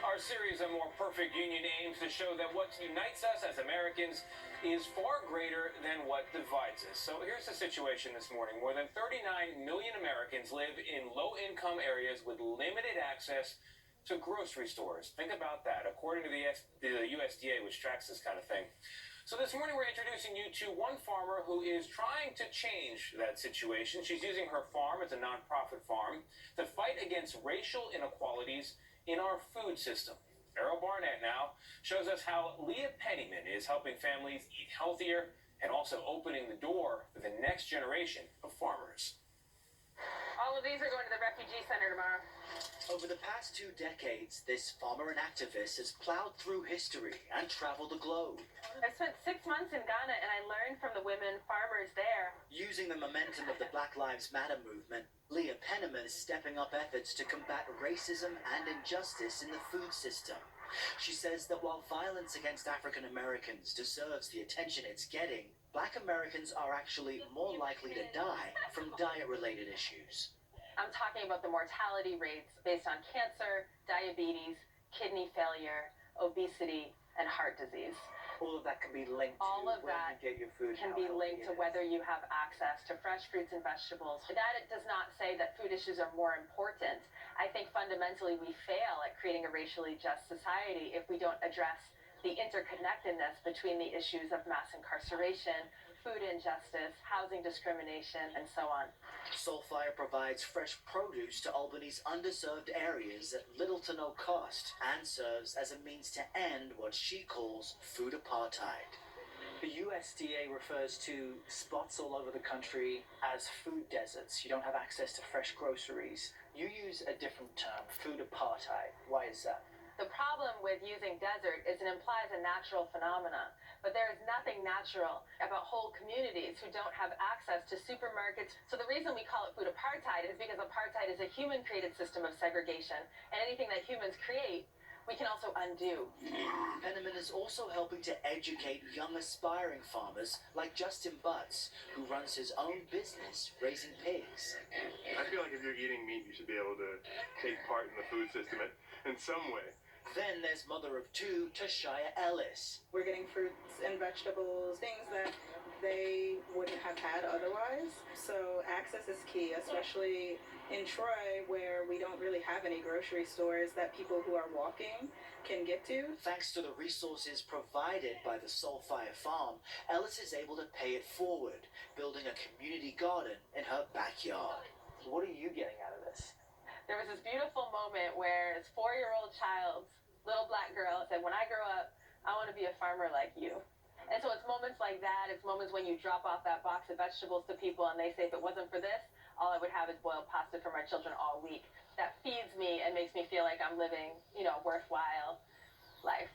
Our series of More Perfect Union aims to show that what unites us as Americans is far greater than what divides us. So here's the situation this morning. More than 39 million Americans live in low-income areas with limited access to grocery stores. Think about that, according to the USDA, which tracks this kind of thing. So this morning we're introducing you to one farmer who is trying to change that situation. She's using her farm as a nonprofit farm to fight against racial inequalities in our food system. Errol Barnett now shows us how Leah Penniman is helping families eat healthier and also opening the door for the next generation of farmers. All of these are going to the refugee center tomorrow. Over the past 2 decades, this farmer and activist has plowed through history and traveled the globe. I spent 6 months in Ghana and I learned from the women farmers there. Using the momentum of the Black Lives Matter movement, Leah Penniman is stepping up efforts to combat racism and injustice in the food system. She says that while violence against African Americans deserves the attention it's getting, Black Americans are actually more likely to die from diet-related issues. I'm talking about the mortality rates based on cancer, diabetes, kidney failure, obesity, and heart disease. All of that can be linked All to of where that you get your food. can be linked to whether you have access to fresh fruits and vegetables. That it does not say that food issues are more important. I think fundamentally we fail at creating a racially just society if we don't address the interconnectedness between the issues of mass incarceration, food injustice, housing discrimination, and so on. Soulfire provides fresh produce to Albany's underserved areas at little to no cost and serves as a means to end what she calls food apartheid. The USDA refers to spots all over the country as food deserts. You don't have access to fresh groceries. You use a different term, food apartheid. Why is that? The problem with using desert is it implies a natural phenomenon, but there is nothing natural about whole communities who don't have access to supermarkets. So the reason we call it food apartheid is because apartheid is a human-created system of segregation, and anything that humans create, we can also undo. Penniman is also helping to educate young aspiring farmers like Justin Butts, who runs his own business raising pigs. I feel like if you're eating meat, you should be able to take part in the food system in some way. Then there's mother of 2, Tashaya Ellis. We're getting fruits and vegetables, things that they wouldn't have had otherwise. So access is key, especially in Troy, where we don't really have any grocery stores that people who are walking can get to. Thanks to the resources provided by the Soulfire farm, Ellis is able to pay it forward, building a community garden in her backyard. What are you getting out of this? There was this beautiful moment where this 4-year-old child, little black girl, said, when I grow up, I want to be a farmer like you. And so it's moments like that, it's moments when you drop off that box of vegetables to people and they say, if it wasn't for this, all I would have is boiled pasta for my children all week. That feeds me and makes me feel like I'm living, a worthwhile life.